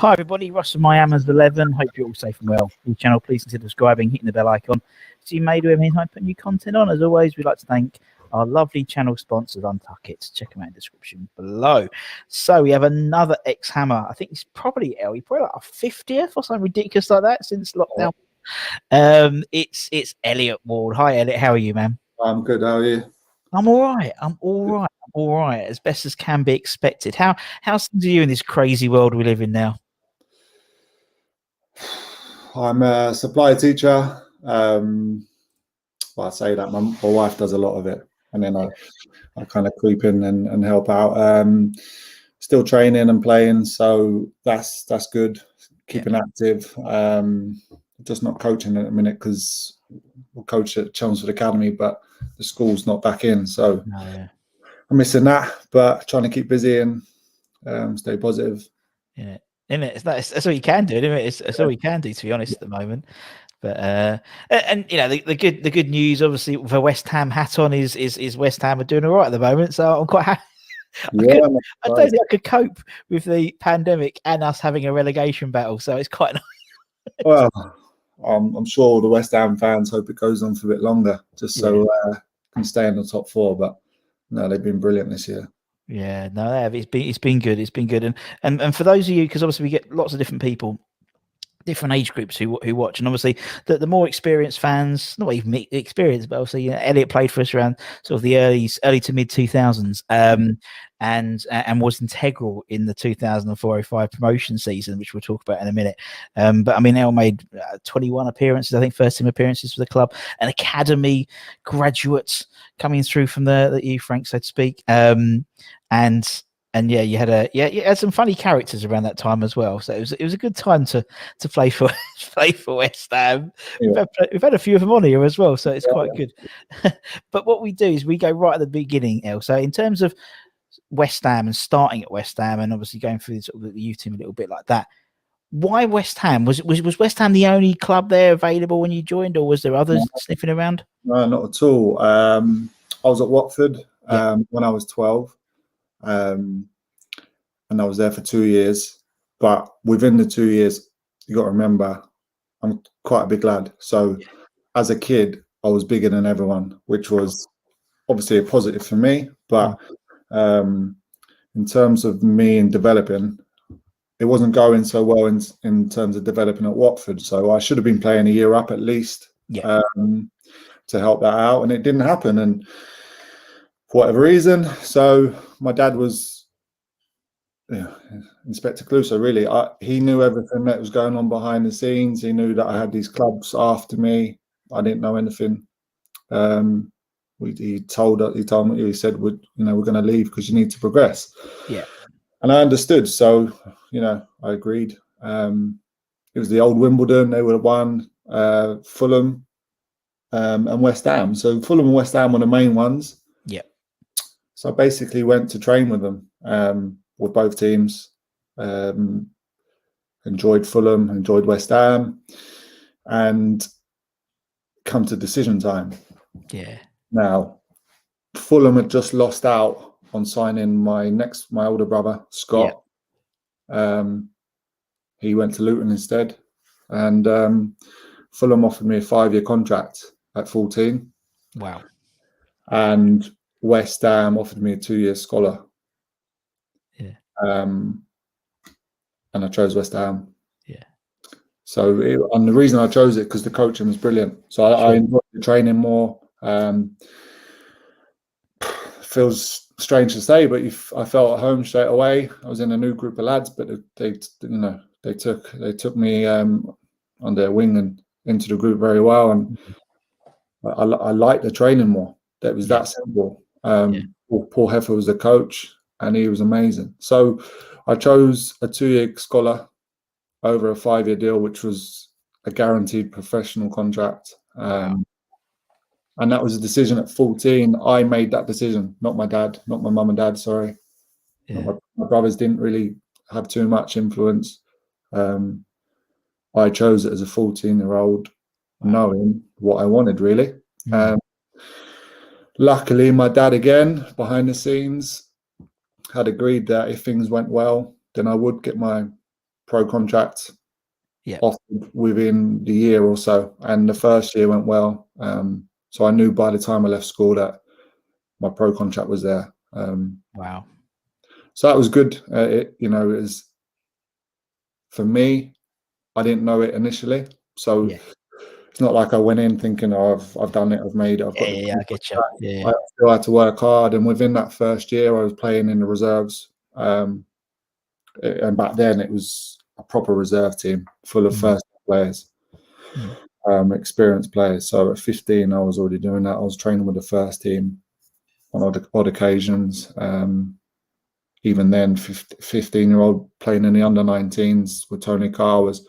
Hi everybody, Russ from Miami's 11. Hope you're all safe and well. New channel, please consider subscribing, hitting the bell icon so you may do everything I put new content on. As always, we'd like to thank our lovely channel sponsors, Untitled. Check them out in the description below. So we have another ex-hammer. I think it's probably probably like a 50th or something ridiculous like that since lockdown. It's Elliott Ward. Hi Elliott, how are you, man? I'm good. How are you? I'm all right. I'm all right, as best as can be expected. How's things are you in this crazy world we live in now? I'm a supply teacher. Well, I say that my wife does a lot of it, and then I kind of creep in and help out. Still training and playing, so that's good. Keeping active. Just not coaching at the minute because we'll coach at Chelmsford Academy, but the school's not back in, so I'm missing that. But trying to keep busy and stay positive. Yeah. Isn't it? That's all you can do, isn't it? It's all you can do, to be honest, at the moment. But and you know the good news, obviously, with a West Ham hat on, is West Ham are doing all right at the moment. So I'm quite happy. I don't think I could cope with the pandemic and us having a relegation battle. So it's quite nice. Well, I'm sure the West Ham fans hope it goes on for a bit longer, just so can stay in the top four. But no, they've been brilliant this year. Yeah, no, it's been good. It's been good, and for those of you, because obviously we get lots of different people, different age groups who watch, and obviously the more experienced fans, not even experienced, but obviously Elliott played for us around sort of the early to mid 2000s, and was integral in the 2004-05 promotion season, which we'll talk about in a minute. But I mean, El made 21 appearances, I think, first team appearances for the club, an academy graduate coming through from the youth ranks, so to speak, and yeah, you had some funny characters around that time as well. So it was a good time to play for West Ham. Yeah. We've had a few of them on here as well, so it's quite good. But what we do is we go right at the beginning, El. So in terms of West Ham and starting at West Ham, and obviously going through sort of the youth team a little bit like that. Why West Ham? Was West Ham the only club there available when you joined, or was there others sniffing around? No, not at all. I was at Watford when I was 12. And I was there for 2 years, but within the 2 years, you got to remember, I'm quite a big lad. So as a kid, I was bigger than everyone, which was obviously a positive for me. But in terms of me and developing, it wasn't going so well in terms of developing at Watford. So I should have been playing a year up at least to help that out. And it didn't happen. And for whatever reason, so my dad was Inspector Clouseau, really. He knew everything that was going on behind the scenes. He knew that I had these clubs after me. I didn't know anything. He told me, he said, we're going to leave because you need to progress. Yeah. And I understood. So, I agreed. It was the old Wimbledon. They would have won, Fulham and West Ham. So Fulham and West Ham were the main ones. Yeah. So I basically went to train with them, with both teams. Enjoyed Fulham, enjoyed West Ham, and come to decision time. Yeah. Now, Fulham had just lost out on signing my older brother, Scott. Yeah. He went to Luton instead, and Fulham offered me a 5-year contract at 14. Wow. And West Ham offered me a 2-year scholar. Yeah. And I chose West Ham. Yeah. So, and the reason I chose it because the coaching was brilliant. So I enjoyed the training more. Feels strange to say, but I felt at home straight away. I was in a new group of lads, but they took me on their wing and into the group very well, and I liked the training more. That was that simple. Paul Heffer was the coach, and he was amazing. So I chose a 2-year scholar over a 5-year deal, which was a guaranteed professional contract. And that was a decision at 14. I made that decision, not my dad, not my mum and dad, sorry. Yeah. My brothers didn't really have too much influence. I chose it as a 14-year-old, knowing what I wanted, really. Luckily, my dad, again, behind the scenes, had agreed that if things went well, then I would get my pro contract Yeah. offered within the year or so, and the first year went well. So I knew by the time I left school that my pro contract was there. Wow. So that was good. It was, for me, I didn't know it initially, so Yeah. it's not like I went in thinking, "Oh, I've done it, I've made it, I've got the Yeah, I get you. Yeah. I still had to work hard, and within that first year, I was playing in the reserves. And back then, it was a proper reserve team full of first players, experienced players. So at 15, I was already doing that. I was training with the first team on odd occasions. Even then, 15-year-old playing in the under-19s with Tony Carr was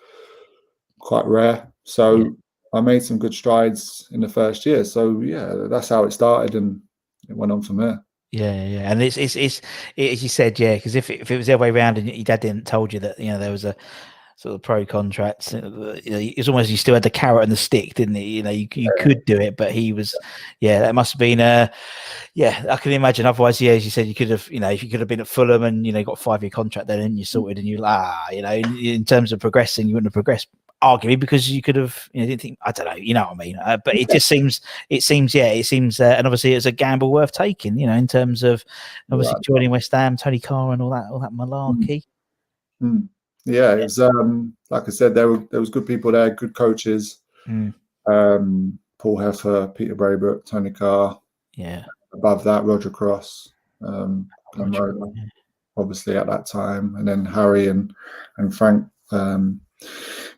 quite rare. So I made some good strides in the first year. So yeah, that's how it started, and it went on from there. Yeah, yeah, and it's as you said, yeah, because if it was the other way around and your dad didn't told you that there was a sort of pro contract, it's almost you still had the carrot and the stick, didn't it? You could do it, but he was, that must have been yeah, I can imagine. Otherwise, yeah, as you said, you could have, if you could have been at Fulham and got a 5-year contract then and you sorted and you in terms of progressing, you wouldn't have progressed. Arguably, because you could have, didn't think, I don't know, you know what I mean? But it just seems, and obviously it's a gamble worth taking, in terms of obviously joining West Ham, Tony Carr, and all that malarkey. Yeah, it was like I said, there was good people there, good coaches. Paul Heffer, Peter Braybrook, Tony Carr. Yeah. Above that, Roger Cross, obviously at that time, and then Harry and Frank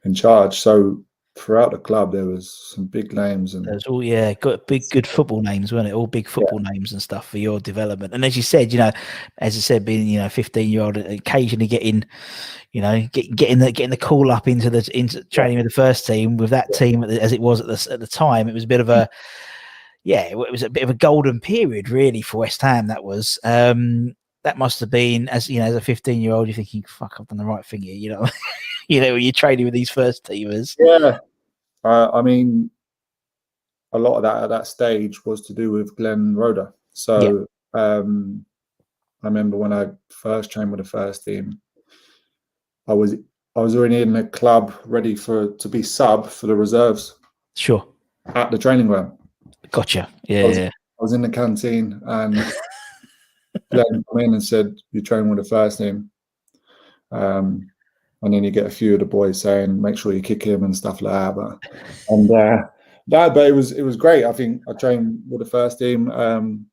in charge. So throughout the club, there was some big names, and there's all got good football names, weren't it? All big football names and stuff for your development. And as you said, being 15-year-old, occasionally getting the call up into training with the first team with that team as it was at the time. It was a bit of a it was a bit of a golden period really for West Ham. That was that must have been as a 15-year-old, you're thinking, fuck, I've done the right thing here, when you're training with these first teamers. Yeah. I mean, a lot of that at that stage was to do with Glenn Roeder. So I remember when I first trained with the first team, I was already in the club ready to be sub for the reserves. Sure. At the training ground. Gotcha. Yeah. I was in the canteen and Glenn came in and said, "You train with the first team." And then you get a few of the boys saying, "Make sure you kick him" and stuff like that. But it was great. I think I trained with the first team, and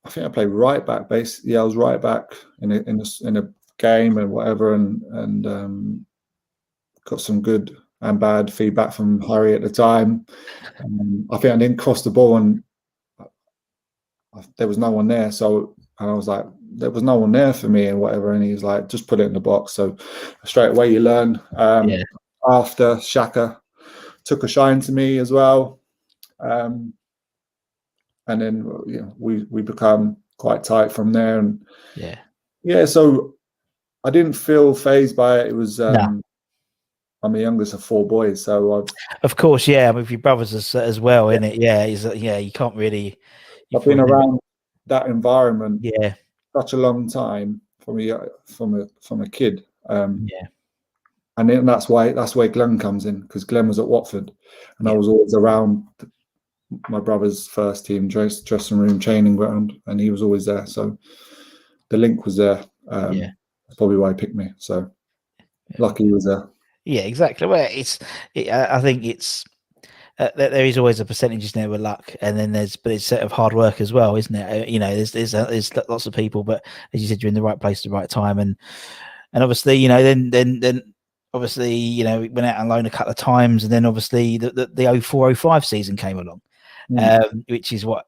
I think I played right back. Basically, I was right back in a game and whatever, and got some good and bad feedback from Harry at the time. I think I didn't cross the ball, and there was no one there. So I was like, there was no one there for me and whatever. And he was like, just put it in the box. So straight away you learn. After Shaka took a shine to me as well. And then we become quite tight from there. And so I didn't feel phased by it. It was I'm the youngest of 4 boys, so of course, with your brothers as well, isn't it? You can't really. I've been around that environment, such a long time from a kid, and then that's where Glenn comes in, because Glenn was at Watford, and I was always around my brother's first team dressing room, training ground, and he was always there, so the link was there. That's probably why he picked me. So lucky he was there. Yeah, exactly. Well, I think it's there is always a percentage there with luck, and then it's sort of hard work as well, isn't it? There's lots of people, but as you said, you're in the right place at the right time, and obviously, then obviously, we went out on loan a couple of times, and then obviously the 04-05 season came along, which is what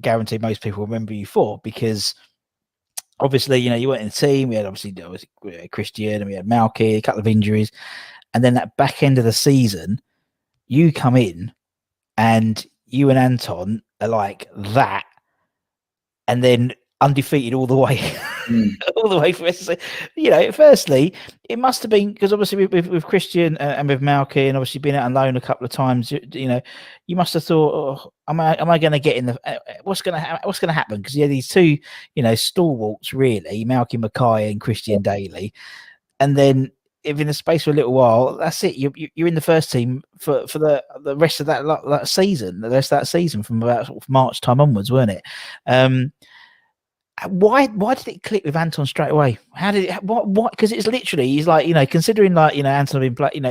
guaranteed most people remember you for, because obviously, you weren't in the team. We had obviously Christian, and we had Malky, a couple of injuries. And then that back end of the season, you come in and you and Anton are like that, and then undefeated all the way all the way from SSC. Firstly, it must have been because obviously with Christian and with Malky, and obviously being out on loan a couple of times, you must have thought, oh, am I going to get in the? What's going to happen? Because these two, stalwarts really, Malky Mackay and Christian Daly, and then if in the space for a little while, that's it. You're in the first team for the rest of that season, the rest of that season from about sort of March time onwards, weren't it? Why did it click with Anton straight away? How did it? What? Because it's literally he's like considering like Anton had been playing,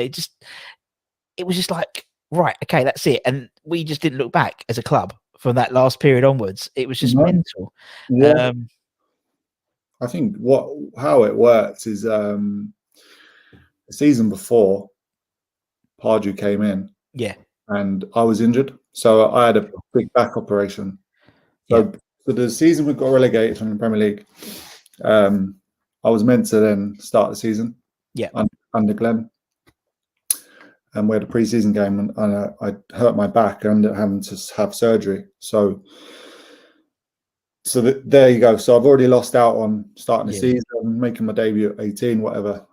it was just like right, okay, that's it, and we just didn't look back as a club from that last period onwards. It was just mental. Yeah. I think how it worked is the season before Pardew came in, and I was injured, so I had a big back operation. So the season we got relegated from the Premier League, I was meant to then start the season under Glenn, and we had a pre-season game, and I hurt my back and ended up having to have surgery. So there you go. So I've already lost out on starting the season, making my debut at 18, whatever.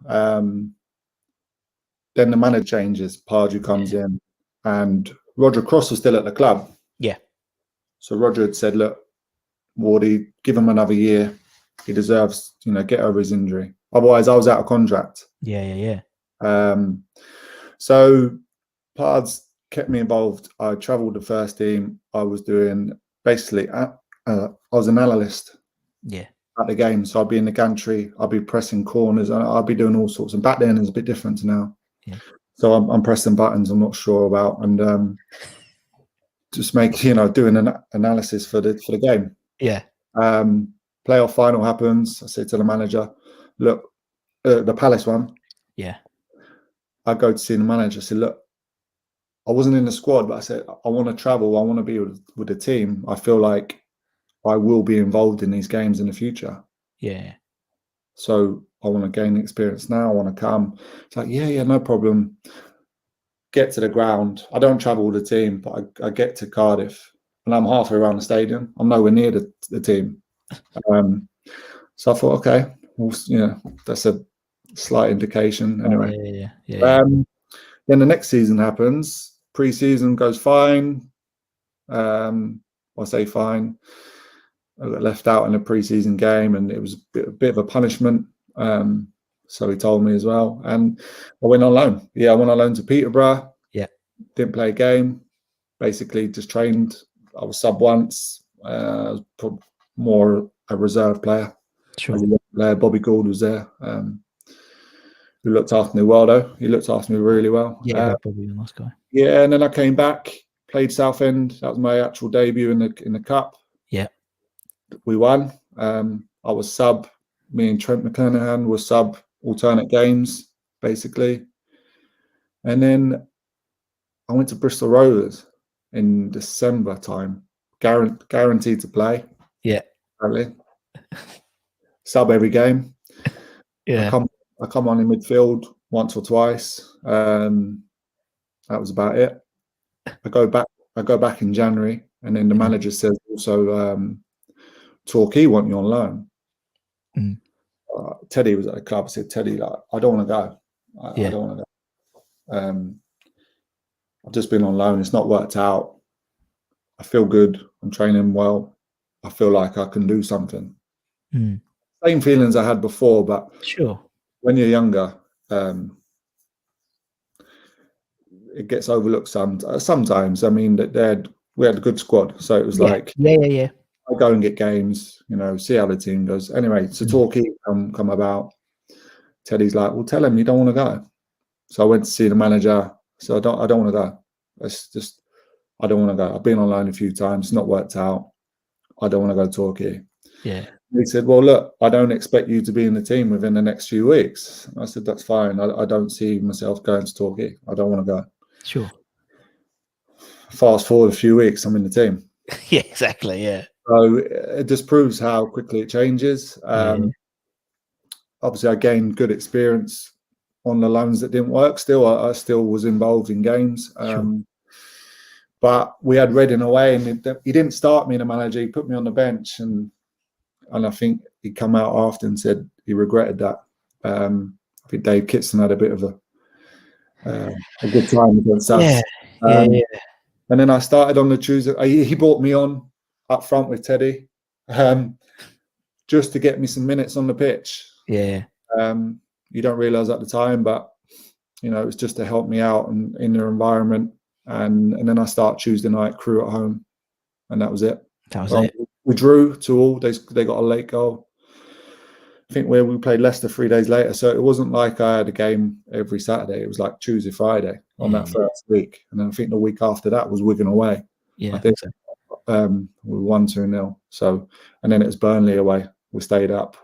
Then the manager changes, Pardew comes in, and Roger Cross was still at the club. Yeah. So Roger had said, look, Wardy, give him another year. He deserves, get over his injury. Otherwise, I was out of contract. Yeah. So Pards kept me involved. I travelled the first team. I was doing basically, I was an analyst. Yeah. At the game, so I'd be in the gantry. I'd be pressing corners. I'd be doing all sorts. And back then, it's a bit different to now. Yeah. So I'm pressing buttons I'm not sure about, and just doing an analysis for the game. Yeah. Playoff final happens. I say to the manager, look, the Palace one. Yeah. I go to see the manager. I said, look, I wasn't in the squad, but I said, I want to travel. I want to be with the team. I feel like I will be involved in these games in the future. Yeah. So I want to gain experience now. I want to come. It's like, yeah, no problem. Get to the ground. I don't travel with the team, but I get to Cardiff, and I'm halfway around the stadium. I'm nowhere near the team. So I thought, okay, well, that's a slight indication. Anyway, Yeah. Then the next season happens. Pre-season goes fine. I say fine. I got left out in a pre-season game, and it was a bit of a punishment. So he told me as well, and I went on loan. Yeah, I went on loan to Peterborough. Yeah, didn't play a game. Basically, just trained. I was sub once. I was more a reserve player. Sure. Bobby Gould was there, who looked after me well, though. He looked after me really well. Yeah, Bobby, a nice guy. Yeah, and then I came back, played Southend. That was my actual debut in the cup. Yeah, we won. I was sub. Me and Trent McClanahan were sub alternate games, basically. And then I went to Bristol Rovers in December time, guaranteed to play. Yeah. Apparently. Sub every game. Yeah. I come on in midfield once or twice. That was about it. I go back in January, and then the manager says also, Torquay want you on loan. Teddy was at the club. I said, Teddy, I don't want to go. I don't want to go. I've just been on loan. It's not worked out. I feel good. I'm training well. I feel like I can do something. Same feelings I had before, but sure, when you're younger, it gets overlooked sometimes. I mean, we had a good squad, so it was like, yeah. I go and get games, see how the team does. Anyway, so Torquay come about. Teddy's like, well, tell him you don't want to go. So I went to see the manager. So I don't want to go. It's just, I don't want to go. I've been on loan a few times. It's not worked out. I don't want to go to Torquay. Yeah. He said, well, look, I don't expect you to be in the team within the next few weeks. I said, that's fine. I don't see myself going to Torquay. I don't want to go. Sure. Fast forward a few weeks, I'm in the team. Yeah, exactly. Yeah. So it just proves how quickly it changes. Obviously, I gained good experience on the loans that didn't work. Still, I still was involved in games. Sure. But we had Reading away, and he didn't start me in a manager. He put me on the bench, and and I think he come out after and said he regretted that. I think Dave Kitson had a bit of a good time against us. Yeah. And then I started on the Tuesday. He brought me on up front with Teddy, just to get me some minutes on the pitch. Yeah. You don't realise at the time, but you know, it's just to help me out and in their environment. And then I start Tuesday night Crew at home, and that was it. We drew 2-2. They got a late goal. I think we played Leicester 3 days later, so it wasn't like I had a game every Saturday. It was like Tuesday, Friday on that first week, and then I think the week after that was Wigan away. Yeah, I think so. We won 2-0. So, and then it was Burnley away. We stayed up,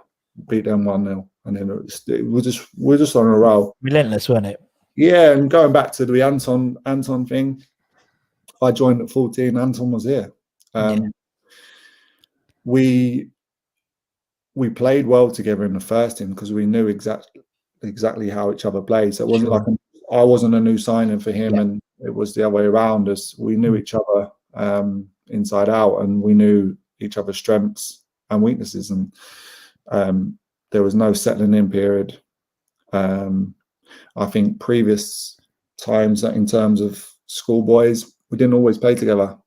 beat them 1-0, and then we're just on a roll. Relentless, wasn't it? Yeah, and going back to the Anton thing, I joined at 14. Anton was here. We played well together in the first team because we knew exactly how each other played. So it wasn't like I wasn't a new signing for him, and it was the other way around. Us, we knew each other inside out, and we knew each other's strengths and weaknesses, and there was no settling in period. I think previous times, in terms of schoolboys, we didn't always play together.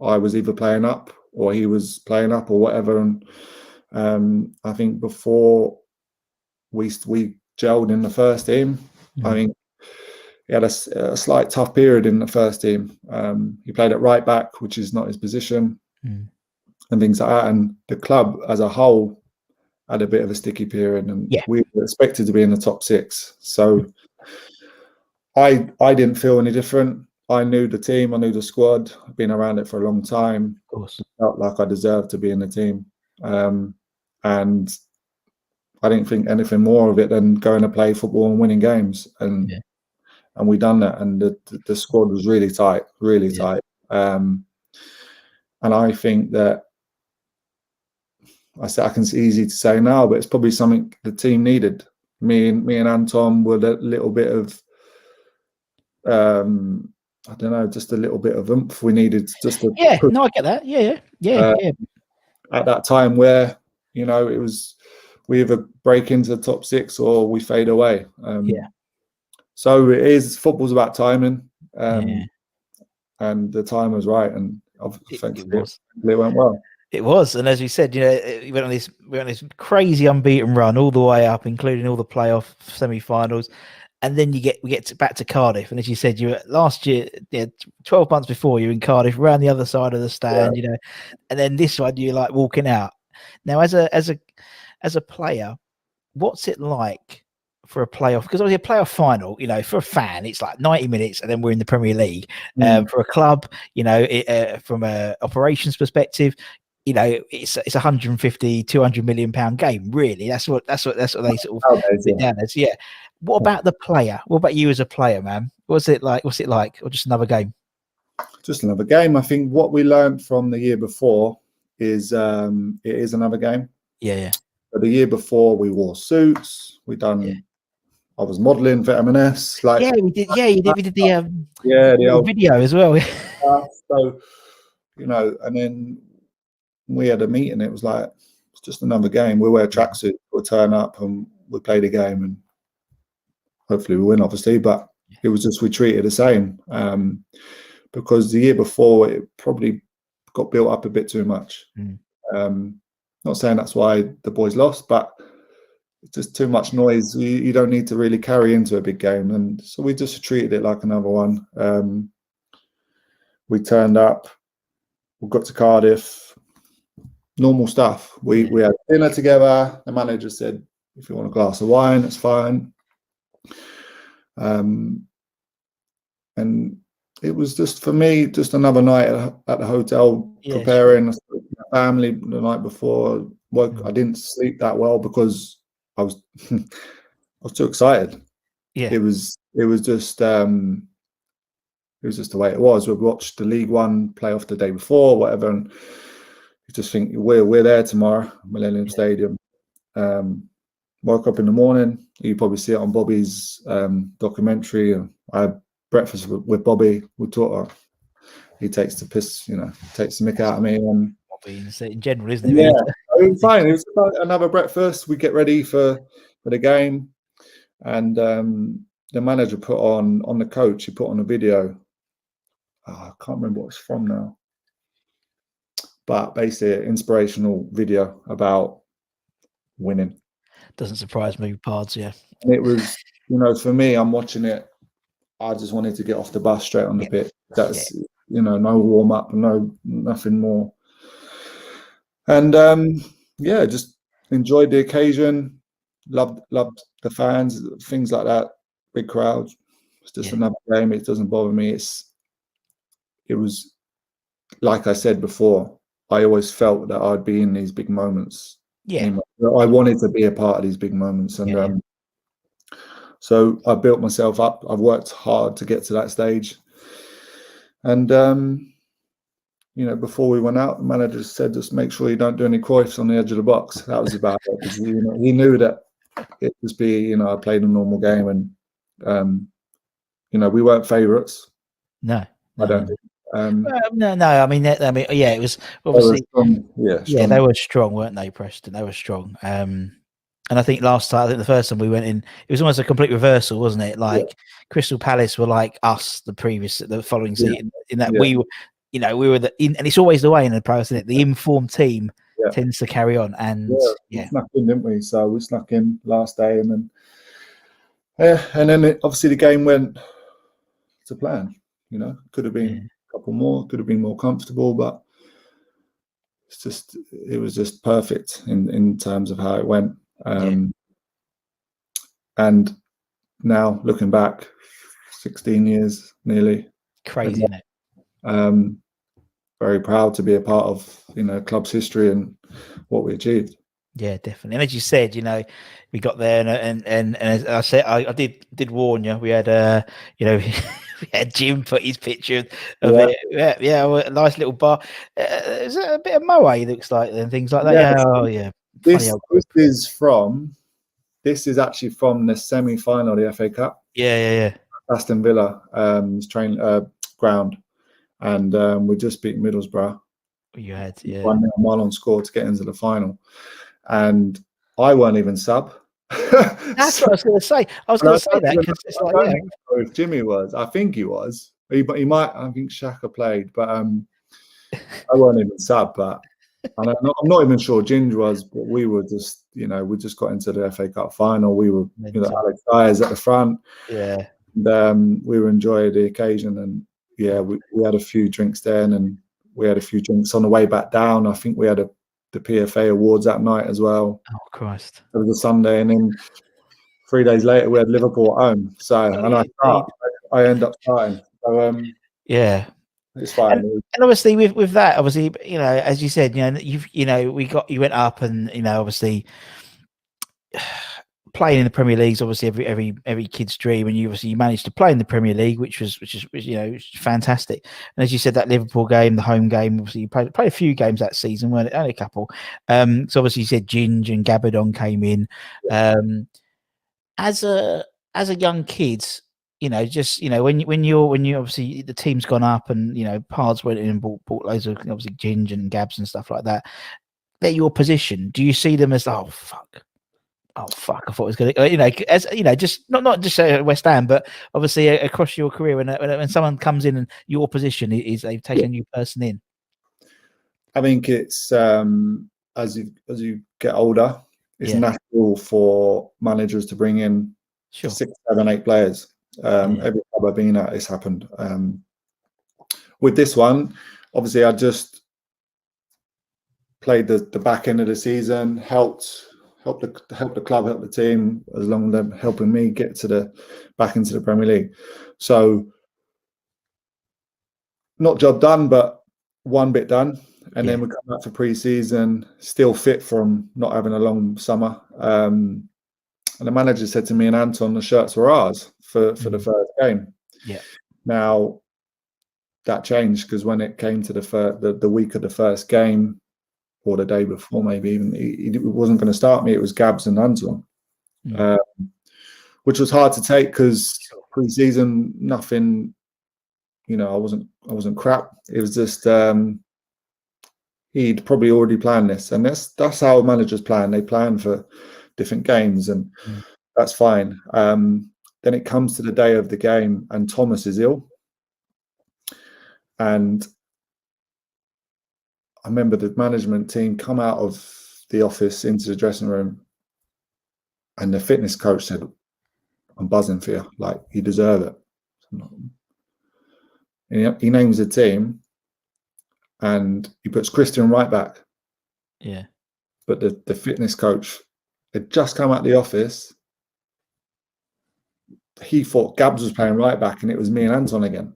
I was either playing up or he was playing up or whatever. And I think before we gelled in the first team, I think he had a slight tough period in the first team. He played at right back, which is not his position, and things like that. And the club as a whole had a bit of a sticky period, and we were expected to be in the top 6. So I didn't feel any different. I knew the team, I knew the squad. I've been around it for a long time. Of course. Felt like I deserved to be in the team. And I didn't think anything more of it than going to play football and winning games. And we done that. And the squad was really tight, really tight. And I think that, I can it's easy to say now, but it's probably something the team needed. Me and Anton were a little bit of, I don't know, just a little bit of oomph we needed just to I get that. Yeah. At that time where, you know, it was, we either break into the top 6 or we fade away. So football's about timing, and the time was right, and thankfully it went well. It was, and as we said, you know, we went on this crazy unbeaten run all the way up, including all the playoff semi-finals. And then we get back to Cardiff, and as you said, you were last year, 12 months before, you were in Cardiff, around the other side of the stand, you know, and then this one you're like walking out. Now, as a player, what's it like for a playoff? Because obviously a playoff final, you know, for a fan, it's like 90 minutes, and then we're in the Premier League. For a club, you know, from a operations perspective, you know, it's 150, 200 million pound game. Really, that's what they sort of sit down as. Yeah. What about the player? What about you as a player, man? What's it like, or just another game? Just another game. I think what we learned from the year before is it is another game. Yeah. But the year before we wore suits. We done. I was modelling for M&S. Like we did. Yeah, you did. We did the old video as well. So, you know, and then we had a meeting. It was like, it's just another game. We wear tracksuits. We'll turn up and we play the game, and hopefully we win, obviously. But it was just, we treat it the same, because the year before it probably got built up a bit too much. Not saying that's why the boys lost, but it's just too much noise. You don't need to really carry into a big game, and so we just treated it like another one. We turned up. We got to Cardiff. Normal stuff. We had dinner together. The manager said, if you want a glass of wine, it's fine. And it was just, for me, just another night at the hotel, preparing family the night before. I didn't sleep that well because I was too excited. It was just the way it was. We watched the League One playoff the day before, whatever, and you just think we're there tomorrow, Millennium Stadium. Woke up in the morning. You probably see it on Bobby's documentary. I had breakfast with Bobby. We taught her. He takes the piss, you know, takes the mick out of me, and in general, isn't it? Yeah, Really? it was fine. It was like another breakfast. We get ready for the game, and the manager put on the coach. He put on a video. Oh, I can't remember what it's from now, but basically, an inspirational video about winning. Doesn't surprise me, Pards. Yeah, And it was, for me, I'm watching it. I just wanted to get off the bus straight on the pitch. That's no warm up, nothing more. And just enjoyed the occasion. Loved the fans, things like that. Big crowds. It's just another game. It doesn't bother me. It was like I said before. I always felt that I'd be in these big moments. Yeah, I wanted to be a part of these big moments, and so I built myself up. I've worked hard to get to that stage, and before we went out, the manager said, "Just make sure you don't do any Cruyffs on the edge of the box." That was about it, because he knew that it just be, I played a normal game, and we weren't favourites. no, I don't think. no. I mean, yeah, it was obviously, strong. they were strong, weren't they, Preston? They were strong. And I think the first time we went in, it was almost a complete reversal, wasn't it? Like Crystal Palace were like us the following season, in that we were, we were and it's always the way in the pro, isn't it? The informed team tends to carry on, and we snuck in, didn't we? So we snuck in last day, and then obviously the game went to plan. Could have been a couple more, could have been more comfortable, but it was just perfect in terms of how it went. And now looking back, 16 years nearly, crazy, isn't it? Very proud to be a part of club's history and what we achieved. Yeah, definitely. And as you said, we got there, and as I said, I did warn you. We had we had Jim put his picture of it. A nice little bar. Is it a bit of moe, looks like, and things like that? Yes. Oh yeah. This is actually from the semi-final of the FA Cup. Yeah. Aston Villa ground, and we just beat Middlesbrough. You had 1-0 Marlon scored to get into the final, and I weren't even sub. That's what I was going to say. I was going to say that, because it's like, if Jimmy was, I think he was. He might. I think Xhaka played, but I weren't even sub. But I'm not even sure Ginge was. But we were just, we just got into the FA Cup final. We were, Alex Dyers at the front. Yeah. And we were enjoying the occasion, and we had a few drinks then, and we had a few drinks on the way back down. I think we had the PFA awards that night as well. Oh Christ! It was a Sunday, and then 3 days later we had Liverpool at home. So I end up starting. So it's fine. And obviously with that, obviously, as you said, you went up, and obviously playing in the Premier League is obviously every kid's dream, and you managed to play in the Premier League, which is fantastic. And as you said, that Liverpool game, the home game, obviously you played a few games that season, weren't it? Only a couple. So obviously you said Ginge and Gabadon came in. As a young kid, when you obviously the team's gone up, and Pards went in and bought loads of obviously Ginge and Gabs and stuff like that. They're your position. Do you see them as, oh fuck, I thought it was going to, just not just West Ham, but obviously across your career, when someone comes in and your position is they've taken a new person in? I think it's as you get older, it's natural for managers to bring in 6, 7, 8 players. Every club I've been at, it's happened. With this one, obviously, I just played the back end of the season, helped the club, help the team, as long as they're helping me get back into the Premier League. So not job done, but one bit done. And then we come back for pre-season, still fit from not having a long summer. And the manager said to me and Anton, the shirts were ours for the first game. Yeah. Now that changed, because when it came to the week of the first game, or the day before, maybe even, he wasn't going to start me. It was Gabs and Anton, which was hard to take, because pre-season, nothing. I wasn't crap. It was just he'd probably already planned this, and that's how managers plan. They plan for different games, and that's fine. Then it comes to the day of the game, and Thomas is ill, and I remember the management team come out of the office into the dressing room, and the fitness coach said, "I'm buzzing for you. Like, you deserve it." And he names the team, and he puts Christian right back. Yeah. But the fitness coach had just come out of the office. He thought Gabs was playing right back, and it was me and Anton again.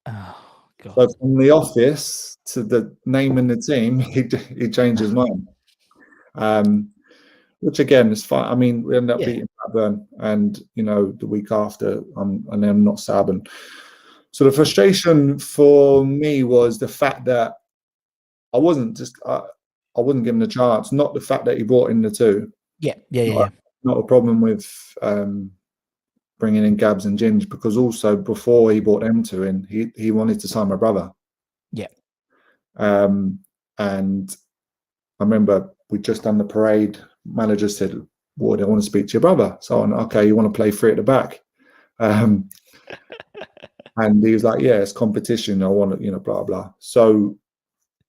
Oh God. So from the office to the name in the team, he changed his mind. Which again is fine. I mean, we ended up beating Blackburn, and the week after, and I'm not Sabin. So the frustration for me was the fact that I wasn't given a chance. Not the fact that he brought in the two. Yeah. Not a problem with bringing in Gabs and Ginge, because also before he brought them two in, he wanted to sign my brother. Yeah. And I remember we'd just done the parade. Manager said, "Well, I want to speak to your brother." So I'm, okay, you want to play three at the back? And he was like, "Yeah, it's competition. I want to, blah, blah." So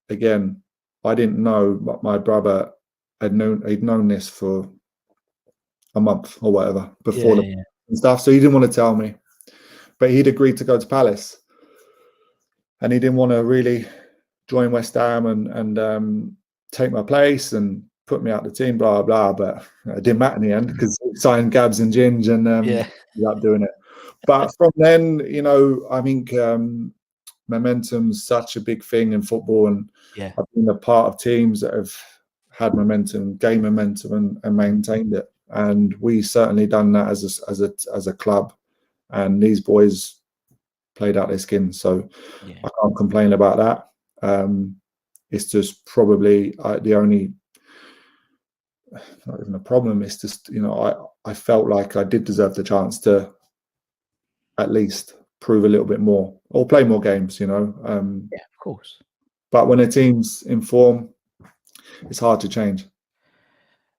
again, I didn't know, but my brother he'd known this for a month or whatever before and stuff. So he didn't want to tell me, but he'd agreed to go to Palace, and he didn't want to really join West Ham and take my place and put me out the team, blah blah. But it didn't matter in the end, because he signed Gabs and Ginge, and ended up doing it. But from then, I think momentum's such a big thing in football, and I've been a part of teams that have had momentum, gained momentum, and maintained it. And we certainly done that as a club, and these boys played out their skin. So I can't complain about that. It's just probably the only, not even a problem. It's just, I felt like I did deserve the chance to at least prove a little bit more or play more games, of course. But when a team's in form, it's hard to change.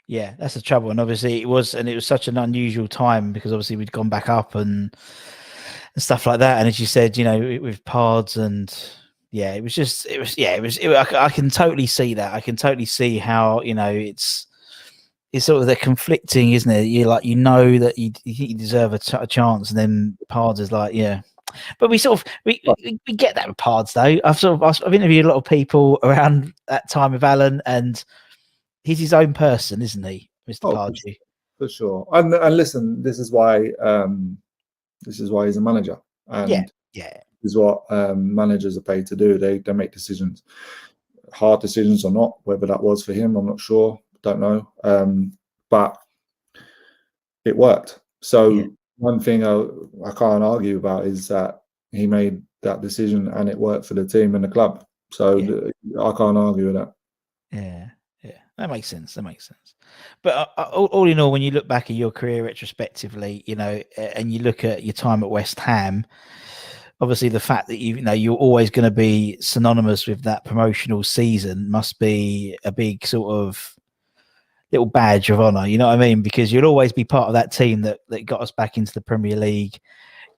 Yeah, that's the trouble. And obviously it was such an unusual time, because obviously we'd gone back up and stuff like that. And as you said, with Pards, and I can totally see that. I can totally see how, it's sort of the conflicting, isn't it? You're like, that you think you deserve a chance, and then Pards is like, But we sort of we get that with Pards though. I've interviewed a lot of people around that time with Alan, and he's his own person, isn't he, Mr. Pardew? For sure. And listen, this is why he's a manager. And this is what managers are paid to do. They make decisions, hard decisions or not. Whether that was for him, I'm not sure. Don't know. But it worked. So one thing I can't argue about is that he made that decision and it worked for the team and the club. So I can't argue with that. Yeah. That makes sense. But all in all, when you look back at your career retrospectively, and you look at your time at West Ham, obviously the fact that you're always going to be synonymous with that promotional season must be a big sort of little badge of honour. You know what I mean? Because you'll always be part of that team that got us back into the Premier League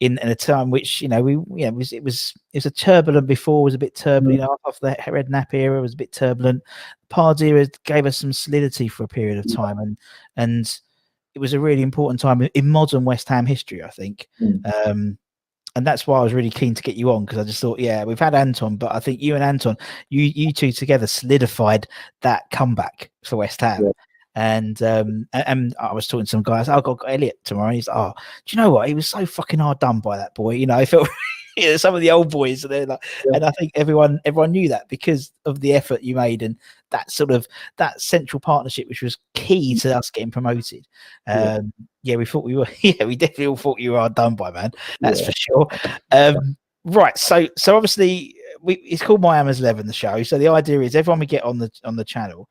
in a time which it was a turbulent before, was a bit turbulent. Off the Redknapp era was a bit turbulent. Pards era gave us some solidity for a period of time, and it was a really important time in modern West Ham history, I think. And that's why I was really keen to get you on, because I just thought, we've had Anton, but I think you and Anton, you two together solidified that comeback for West Ham. And I was talking to some guys. I've got Elliott tomorrow. And he's like, "Oh, do you know what? He was so fucking hard done by that boy." I felt some of the old boys, and they're like, and I think everyone knew that because of the effort you made and that sort of that central partnership, which was key to us getting promoted. We thought we were. We definitely all thought you were hard done by, man. That's for sure. Right. So obviously it's called My Hammers 11, the show. So the idea is everyone we get on the channel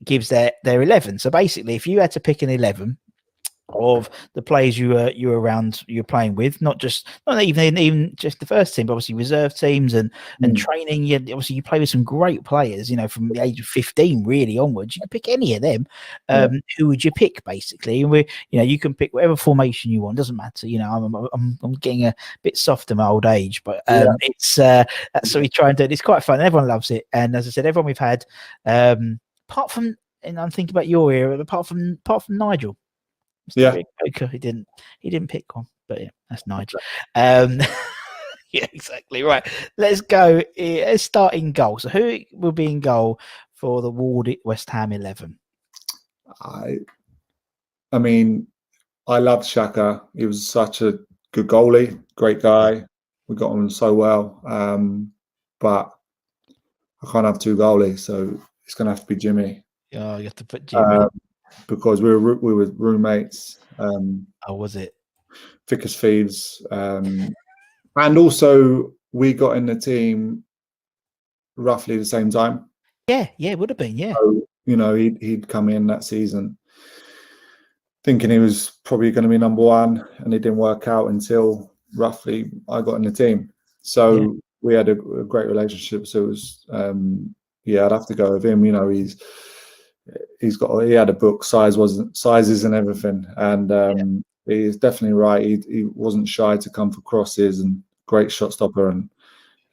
gives their 11. So basically, if you had to pick an 11 of the players you were playing with, not even just the first team, but obviously reserve teams and training. Obviously you play with some great players, from the age of 15 really onwards. You can pick any of them. Who would you pick basically? And you can pick whatever formation you want, doesn't matter. I'm getting a bit soft in my old age, but it's that's what we try and do. It's quite fun. Everyone loves it, and as I said, everyone we've had, apart from, and I'm thinking about your era, apart from Nigel. Yeah, he didn't pick one, but yeah, that's Nigel. Yeah, exactly right. Let's go. Let's start in goal. So who will be in goal for the West Ham 11? I mean, I loved Xhaka. He was such a good goalie, great guy. We got on so well, but I can't have two goalies, so it's going to have to be Jimmy. Oh, you have to put Jimmy. Because we were roommates. Was it? Thick as thieves. And also we got in the team roughly the same time. Yeah, it would have been, yeah. So, he'd come in that season thinking he was probably going to be number one, and it didn't work out until roughly I got in the team. So we had a great relationship. So it was, I'd have to go with him. He had a book, sizes and everything, and he's definitely right. He wasn't shy to come for crosses, and great shot stopper, and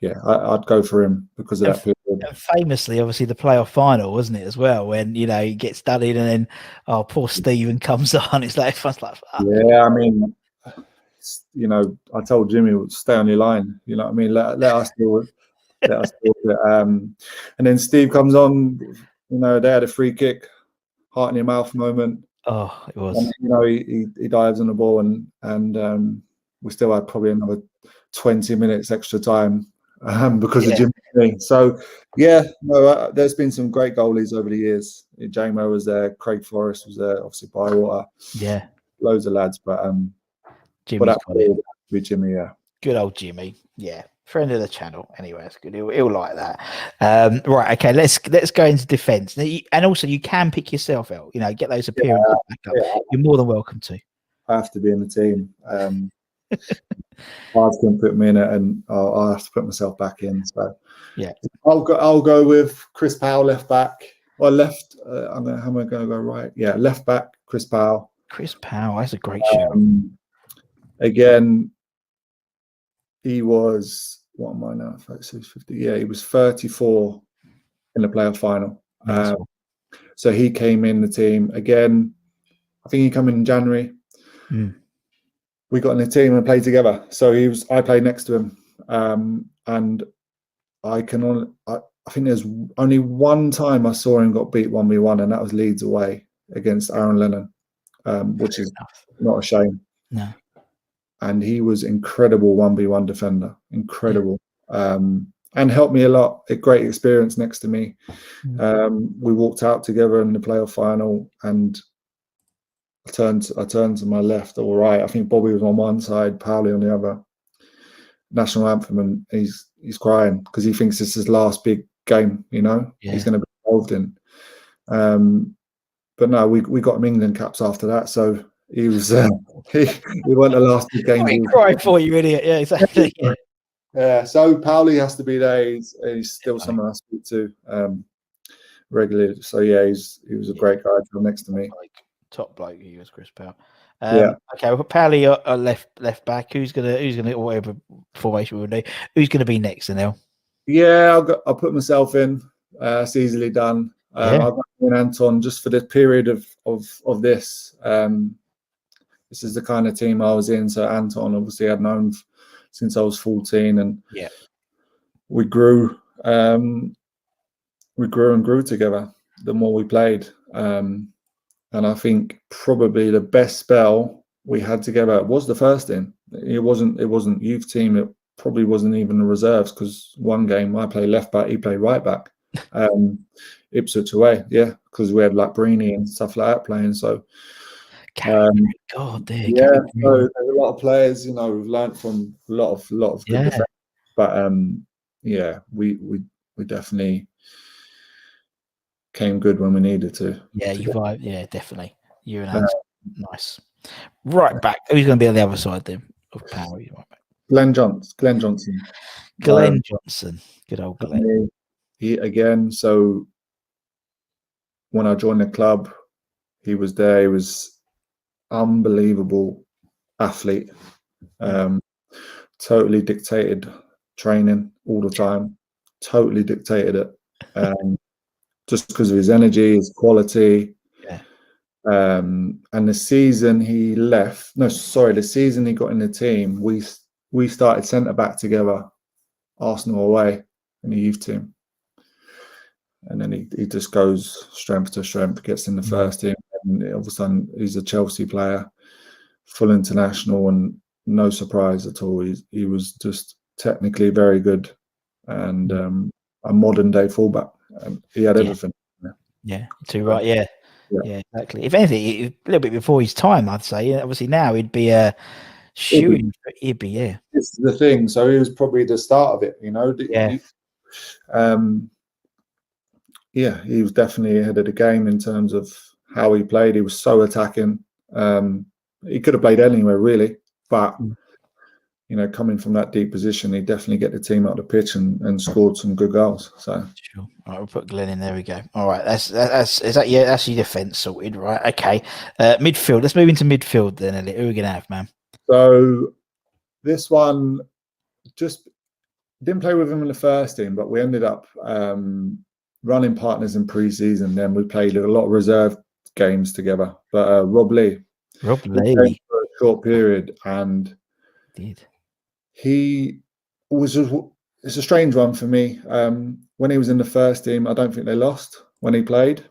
I'd go for him because of that period. And famously, obviously, the playoff final, wasn't it, as well? When he gets studied, and then poor Stephen comes on. It's like everyone's like, yeah. I mean, I told Jimmy, stay on your line. You know what I mean? Let us deal with it. And then Steve comes on. They had a free kick, heart in your mouth moment. Oh, it was. And, he dives on the ball, and we still had probably another 20 minutes extra time because of Jimmy. So there's been some great goalies over the years. Jamo was there, Craig Forrest was there, obviously Bywater. Yeah, loads of lads, but Jimmy's got it. Be Jimmy, yeah. Good old Jimmy, yeah. Friend of the channel, anyway. It's good. He'll like that. Right, okay. Let's go into defence, and also you can pick yourself out. Get those appearances back up. Yeah. You're more than welcome to. I have to be in the team. Bars can put me in it, and I'll have to put myself back in. So yeah, I'll go with Chris Powell, left back. Or left. How am I going to go right? Yeah, left back, Chris Powell. Chris Powell, that's a great shout. Again, he was, what am I now? 50. Yeah, he was 34 in the playoff final. So he came in the team again. I think he came in January. We got in the team and played together. So I played next to him, and I think there's only one time I saw him got beat 1v1, and that was Leeds away against Aaron Lennon, which is not a shame. No. And he was incredible 1v1 defender, incredible, and helped me a lot. A great experience next to me. We walked out together in the playoff final, and I turned to my left or right. I think Bobby was on one side, Pauli on the other. National anthem, and he's crying because he thinks this is his last big game. He's going to be involved in. But no, we got him England caps after that, so. He was he won the last big game. He cried for you, idiot. Yeah, exactly. Yeah. So Pauli has to be there. He's still someone I speak to regularly. So yeah, he was a great guy next to me. Top bloke. He was Chris Powell. Okay, well, Pauli left back. Who's gonna whatever formation we'll do? Who's gonna be next, Anil? Yeah, I'll put myself in. It's easily done. I'll go in Anton just for the period of this. This is the kind of team I was in. So Anton, obviously, I'd known since I was 14, and we grew and grew together. The more we played, and I think probably the best spell we had together was the first team. It wasn't youth team. It probably wasn't even the reserves, because one game I played left back, he played right back. Ipswich away, because we had like Brini and stuff like that playing. So. So there's a lot of players, we've learned from a lot of good defense. But we definitely came good when we needed to. Yeah, you vibe. Yeah, definitely. You and Anton, nice. Right back. Who's going to be on the other side then of power? Glenn Johnson. Glenn Johnson. Good old Glenn. He again. So when I joined the club, he was there. He was unbelievable athlete. Totally dictated training all the time. Totally dictated it. Just because of his energy, his quality. Yeah. And the season he left, the season he got in the team, we started centre back together, Arsenal away in the youth team. And then he just goes strength to strength, gets in the first team, and all of a sudden he's a Chelsea player, full international, and no surprise at all. He was just technically very good, and a modern day fullback. And he had everything. Yeah, too right. Yeah, exactly. If anything, a little bit before his time, I'd say. Obviously, now he'd be a shooting. He'd be. This is the thing. So he was probably the start of it. You know. He was definitely ahead of the game in terms of how he played. He was so attacking. He could have played anywhere really, but coming from that deep position, he definitely get the team out the pitch and scored some good goals. So sure. All right, we'll put Glenn in. There we go. All right, that's your defence sorted, right? Okay. Midfield. Let's move into midfield then, Elliott. Who are we gonna have, man? So this one just didn't play with him in the first team, but we ended up running partners in pre-season. Then we played a lot of reserve games together. But Rob Lee for a short period, and he was it's a strange one for me. When he was in the first team, I don't think they lost when he played,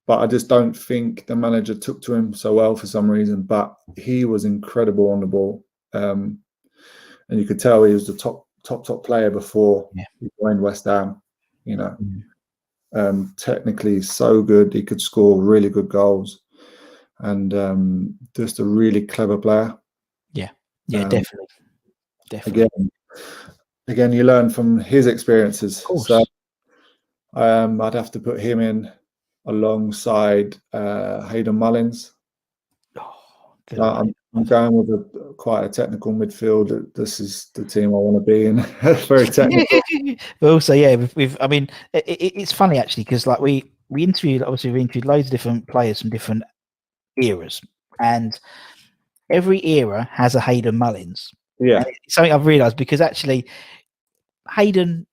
but I just don't think the manager took to him so well for some reason. But he was incredible on the ball, and you could tell he was the top player before he joined West Ham. Technically so good. He could score really good goals, and just a really clever player. Definitely. Again, you learn from his experiences. Of course. So I'd have to put him in alongside Hayden Mullins. I'm going with quite a technical midfield. This is the team I want to be in. Very technical. But also, I mean, it's funny actually because like we interviewed loads of different players from different eras, and every era has a Hayden Mullins. Yeah, and it's something I've realised because actually Hayden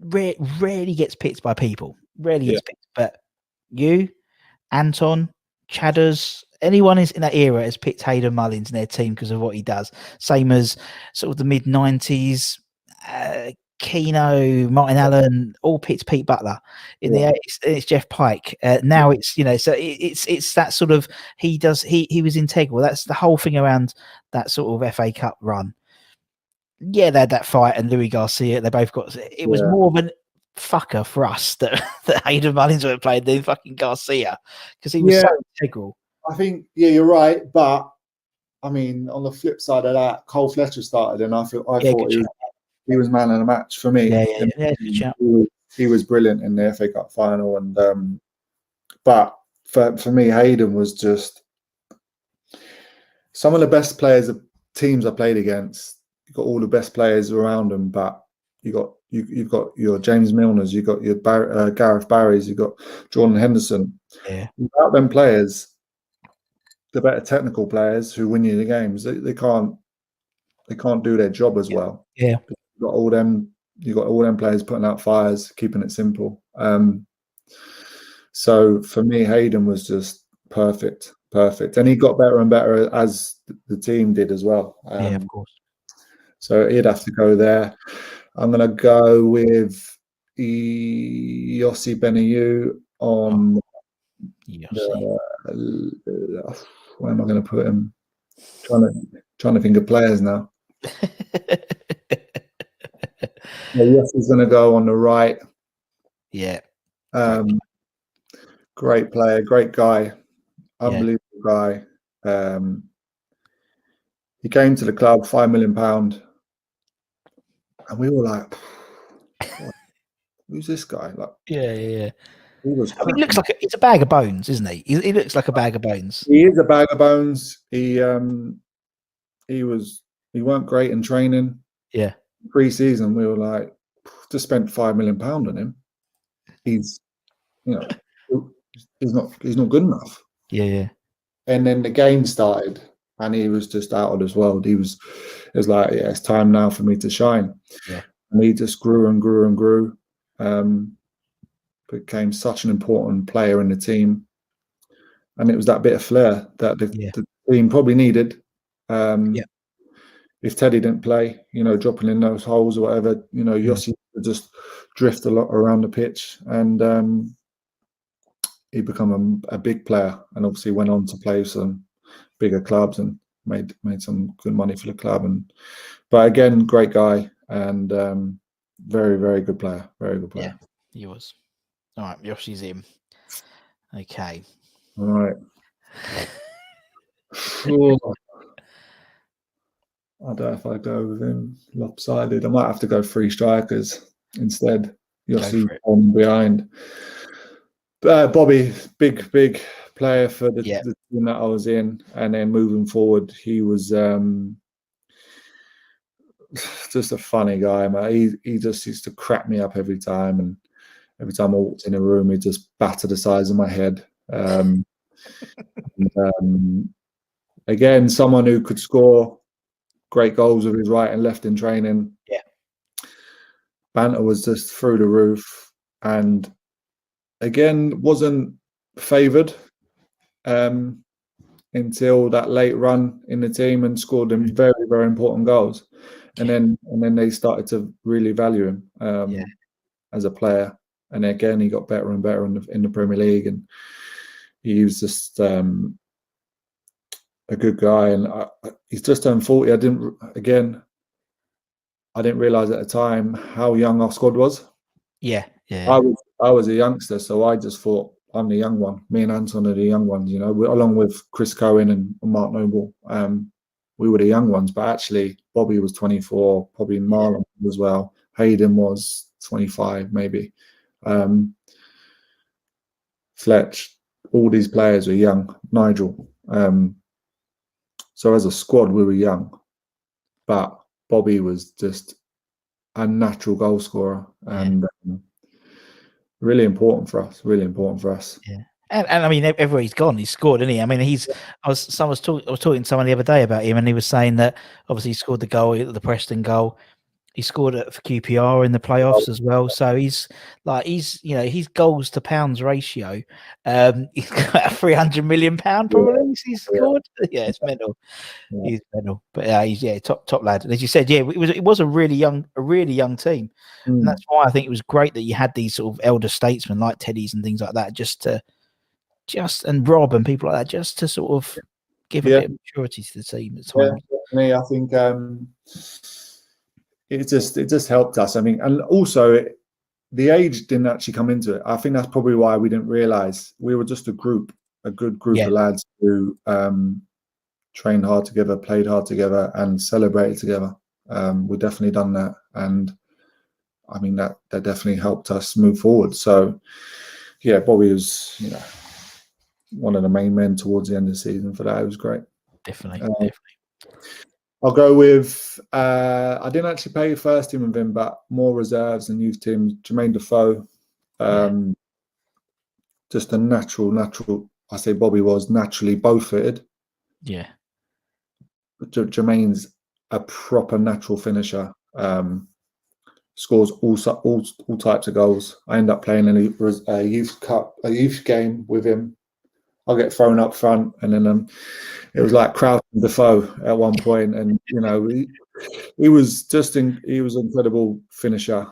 rarely gets picked by people. Rarely gets picked, but you, Anton, Chadders, anyone is in that era has picked Hayden Mullins in their team because of what he does. Same as sort of the mid-90s, Keano, Martin Allen, all picked Pete Butler. In the 80s, it's Jeff Pike. Now it's so it's that sort of he was integral. That's the whole thing around that sort of FA Cup run. Yeah, they had that fight and Louis Garcia. They both got. It was more of an fucker for us that Hayden Mullins would have played than fucking Garcia because he was so integral. I think you're right, but I mean, on the flip side of that, Cole Fletcher started, and I thought he was man of the match for me. He was brilliant in the FA Cup final, and but for me, Hayden was just some of the best players of teams I played against. You got all the best players around them, but you've got your James Milners, you've got your Gareth Barrys, you've got Jordan Henderson. Yeah. Without them players, the better technical players who win you the games, they can't do their job as well. Yeah. You've got all them players putting out fires, keeping it simple. So for me, Hayden was just perfect, and he got better and better as the team did as well. Of course. So he'd have to go there. I'm going to go with Yossi Benayoun on. Where am I going to put him? Trying to think of players now. Yossi's going to go on the right. Yeah. Great player, great guy, unbelievable guy. He came to the club, £5 million. And we were like, who's this guy? Like, yeah. He was. I mean, he looks like he's a bag of bones, isn't he? He looks like a bag of bones. He is a bag of bones. He weren't great in training. Yeah. Pre-season, we were like, just spent £5 million on him. He's, he's not good enough. Yeah. And then the game started, and he was just out of this world. It was like, yeah, it's time now for me to shine. Yeah. And he just grew and grew and grew. Became such an important player in the team. And it was that bit of flair that the team probably needed. If Teddy didn't play, dropping in those holes or whatever, Yossi would just drift a lot around the pitch, and he become a big player, and obviously went on to play some bigger clubs and made some good money for the club. But again, great guy, and very, very good player. Very good player. Yeah, he was. All right, Yossi's in. Okay. All right. Oh, I don't know if I go with him lopsided. I might have to go 3 strikers instead. Yossi on behind. Bobby, big player for the team that I was in, and then moving forward, he was just a funny guy, man. He just used to crack me up every time, and every time I walked in a room, he'd just batter the size of my head. Again, someone who could score great goals with his right and left in training. Yeah. Banter was just through the roof, and again, wasn't favoured until that late run in the team, and scored them very, very important goals. And then they started to really value him as a player. And again, he got better and better in the Premier League, and he was just a good guy. And he's just turned 40. I didn't realise at the time how young our squad was. Yeah. I was a youngster, so I just thought, I'm the young one. Me and Anton are the young ones, along with Chris Cohen and Mark Noble. We were the young ones, but actually Bobby was 24, probably Marlon as well. Hayden was 25, maybe. Fletch, all these players were young. Nigel. So as a squad, we were young, but Bobby was just a natural goal scorer, and really important for us. Yeah. And I mean, everywhere he's gone, he's scored, isn't he? I mean, I was talking to someone the other day about him, and he was saying that obviously he scored the goal, the Preston goal. He scored it for QPR in the playoffs as well. So he's his goals to pounds ratio. He's got a £300 million probably. He's scored. Yeah, it's mental. Yeah. He's mental. But he's top lad. And as you said, it was a really young team, and that's why I think it was great that you had these sort of elder statesmen like Teddy's and things like that, and Rob and people like that, just to sort of give a bit of maturity to the team at times. Yeah, I think it just helped us. I mean, and also the age didn't actually come into it. I think that's probably why we didn't realise. We were just a good group of lads who trained hard together, played hard together, and celebrated together. We've definitely done that, and I mean that definitely helped us move forward. So yeah, Bobby was one of the main men towards the end of the season for that. It was great. Definitely. I'll go with I didn't actually play first team with him, but more reserves and youth teams. Jermaine Defoe, just a natural. I say Bobby was naturally bow-footed. Yeah. Jermaine's a proper natural finisher. Scores all types of goals. I end up playing a youth game with him. I'll get thrown up front, and then it was like Crouch and Defoe at one point, and he was an incredible finisher,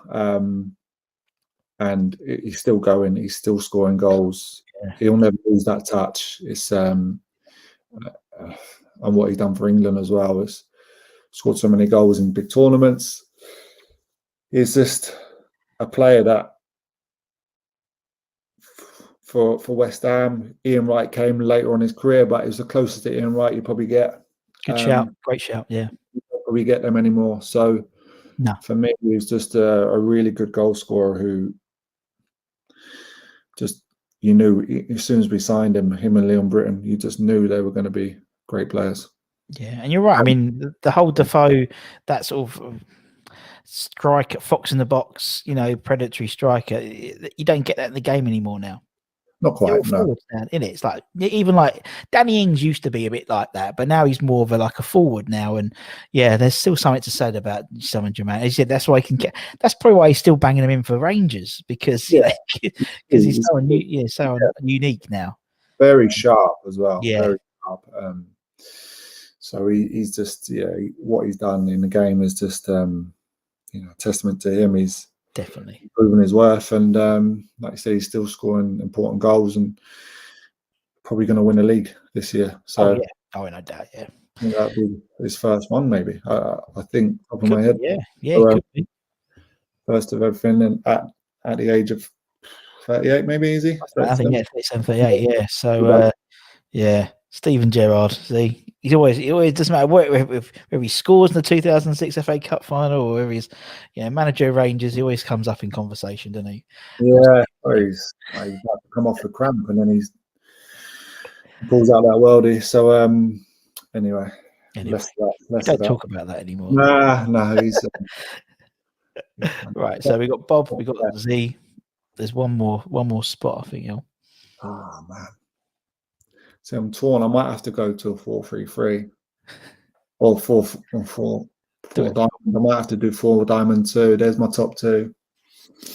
and he's still going. He's still scoring goals. Yeah. He'll never lose that touch. It's and what he's done for England as well. He's scored so many goals in big tournaments. He's just a player that. For West Ham, Ian Wright came later on in his career, but it was the closest to Ian Wright you probably get. Good shout, great shout, yeah. You don't probably get them anymore. So for me, he was just a really good goal scorer who just you knew as soon as we signed him and Leon Britton, you just knew they were going to be great players. Yeah, and you're right. I mean, the whole Defoe, that sort of striker, fox in the box, predatory striker, you don't get that in the game anymore now. Not quite, no. Forwards now, isn't it? It's like even like Danny Ings used to be a bit like that, but now he's more of a forward now. And yeah, there's still something to say about someone Jermaine. He said that's why he can get. That's probably why he's still banging him in for Rangers because he's so unique now. Very sharp as well. Yeah. Very sharp. So he's just what he's done in the game is just testament to him. He's definitely proven his worth, and like I say, he's still scoring important goals and probably going to win the league this year. So no doubt, yeah. That'll be his first one, maybe. I think top of my head. Yeah, could be. First of everything, and at the age of 38, maybe easy. I think 37, 38. Yeah. So Steven Gerrard. See, he always doesn't matter whether he scores in the 2006 FA Cup final or whether he's manager of Rangers. He always comes up in conversation, doesn't he? Yeah, he's about to come off the cramp and then he pulls out that worldie. So anyway, less don't talk about that anymore. No, he's right. So we got Bob, we got Z. There's one more spot, I think. Oh man. So I'm torn. I might have to go to a 4-3-3 or 4-4 diamond. I might have to do 4 diamond 2. There's my top 2. I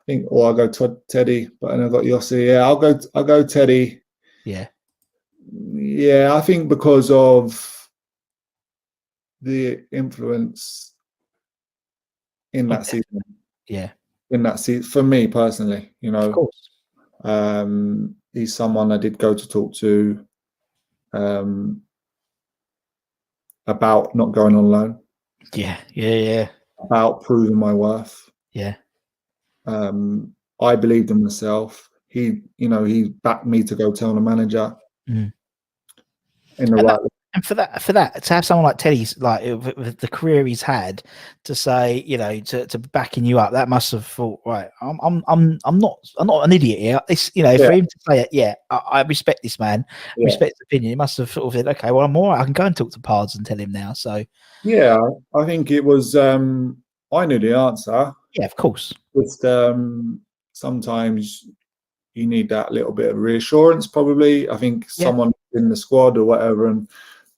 think, or I'll go Teddy, but then I've got Yossi. Yeah, I'll go Teddy. Yeah. Yeah, I think because of the influence in that season. Yeah. In that season, for me personally, Of course. He's someone I did go to talk to about not going on loan. Yeah. About proving my worth. Yeah. I believed in myself. He backed me to go tell the manager. Mm. In the right. And for that, to have someone like Teddy's, like with the career he's had, to say, to backing you up, that must have thought, right, I'm not an idiot here. It's, for him to say it, I respect this man, respect his opinion. He must have sort of said, okay, well, I'm all right. I can go and talk to Pards and tell him now. So yeah, I think it was. I knew the answer. Yeah, of course. Just sometimes you need that little bit of reassurance. Probably, I think someone in the squad or whatever, and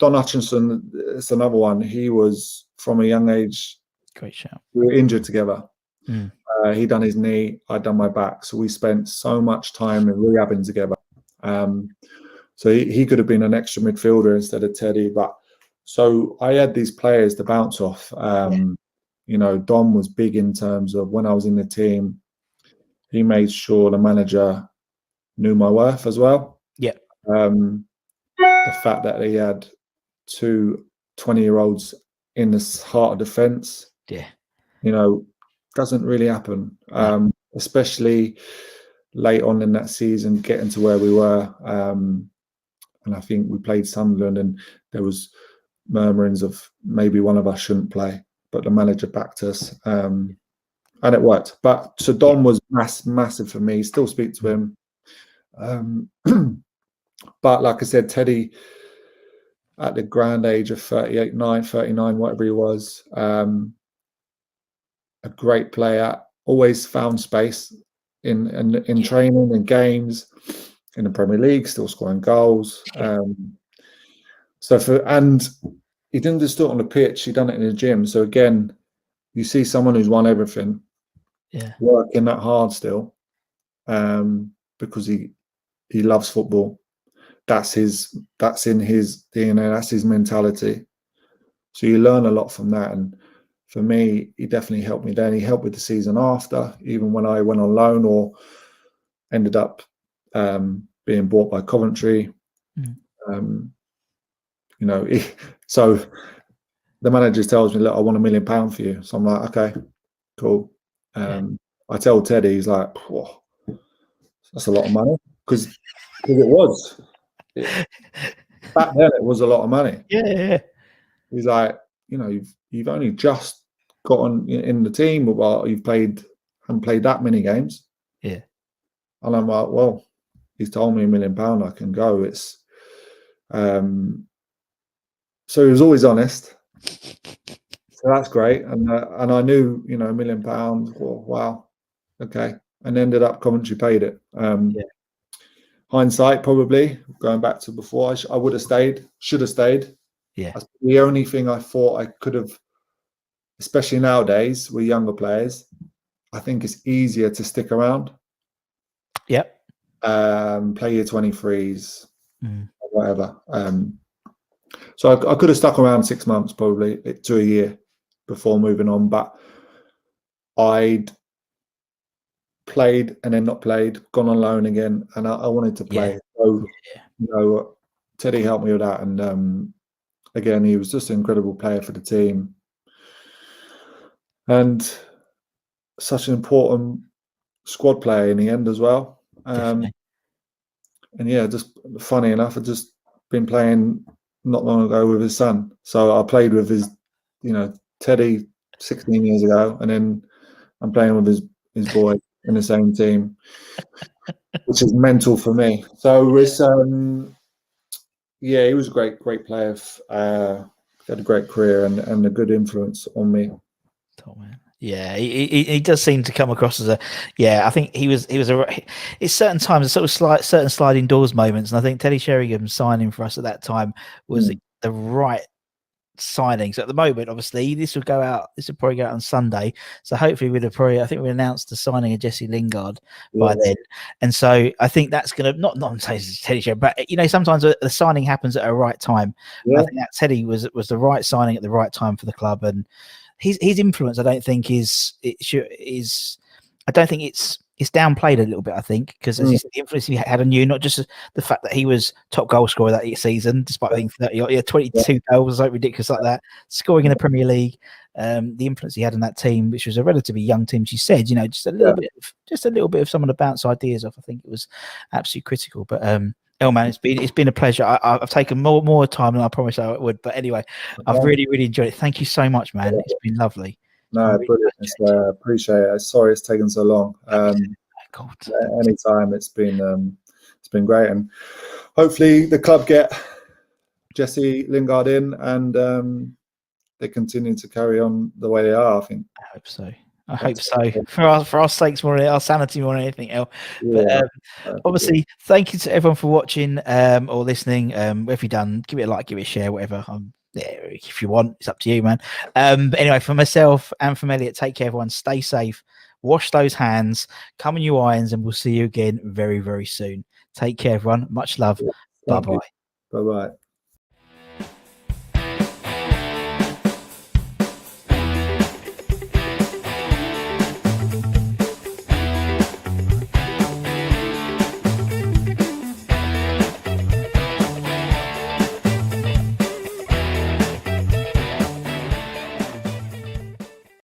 Don Hutchinson, it's another one. He was from a young age. Great shout. We were injured together. Mm. He done his knee, I done my back. So we spent so much time in rehabbing together. So he could have been an extra midfielder instead of Teddy. But so I had these players to bounce off. Dom was big in terms of when I was in the team. He made sure the manager knew my worth as well. Yeah. The fact that he had 2 20-year-olds in the heart of defence, doesn't really happen, especially late on in that season, getting to where we were. And I think we played Sunderland and there was murmurings of maybe one of us shouldn't play, but the manager backed us, and it worked. But so Dom was massive for me. Still speak to him. But like I said, Teddy, at the grand age of 39, whatever he was, a great player, always found space in training and games in the Premier League, still scoring goals. And he didn't just do it on the pitch, he done it in the gym. So again, you see someone who's won everything, working that hard still, because he loves football. That's in his DNA, that's his mentality. So you learn a lot from that. And for me, he definitely helped me then. He helped with the season after, even when I went on loan or ended up being bought by Coventry. So the manager tells me, look, I want £1 million for you. So I'm like, okay, cool. I tell Teddy, he's like, whoa, that's a lot of money. Because it was. Back then, it was a lot of money. Yeah. He's like, you've only just gotten in the team, but you've haven't played that many games. Yeah. And I'm like, well, he's told me £1 million I can go. It's so he was always honest. So that's great. And I knew, you know, £1 million. Well, wow, okay. And ended up Coventry paid it. Hindsight, probably going back to before, I would have stayed, should have stayed. Yeah. That's the only thing I thought I could have, especially nowadays with younger players. I think it's easier to stick around. Yep. Play your 23s, or whatever. So I could have stuck around 6 months, probably to a year before moving on, but I'd played and then not played, gone on loan again, and I wanted to play. So, you know, Teddy helped me with that, and again, he was just an incredible player for the team, and such an important squad player in the end as well. And yeah, just funny enough, I'd just been playing not long ago with his son. So I played with his, you know, Teddy 16 years ago, and then I'm playing with his boy in the same team, which is mental for me. So it's yeah, he was a great player. Had a great career and a good influence on me. Oh, man. Yeah, he does seem to come across as I think it's certain times, sort of certain sliding doors moments, and I think Teddy Sheringham signing for us at that time was the right signing. So at the moment, obviously, this would probably go out on Sunday. So hopefully I think we announced the signing of Jesse Lingard by then. And so I think that's gonna not saying Teddy Sheringham, but you know, sometimes the signing happens at a right time. I think that Teddy was the right signing at the right time for the club, and his influence, I don't think is it's downplayed a little bit, I think, because as you said, the influence he had on you, not just the fact that he was top goal scorer that season, despite being 22 goals, like ridiculous like that, scoring in the Premier League, the influence he had on that team, which was a relatively young team, as you said, you know, just a little bit of someone to bounce ideas off. I think it was absolutely critical. But man, it's been a pleasure. I've taken more time than I promised I would, but anyway, I've really enjoyed it. Thank you so much, man. It's been lovely. No, really brilliant. Appreciate it. Sorry it's taken so long. Anytime, it's been great, and hopefully the club get Jesse Lingard in, and they continue to carry on the way they are. I think. I hope so. I hope so. For our sakes, more than our sanity, more than anything else. But obviously, thank you to everyone for watching or listening. If you've done, give it a like, give it a share, whatever. If you want, it's up to you, man. But anyway, for myself and from Elliott, take care, everyone. Stay safe. Wash those hands. Come in your irons, and we'll see you again very, very soon. Take care, everyone. Much love. Bye-bye. Bye-bye.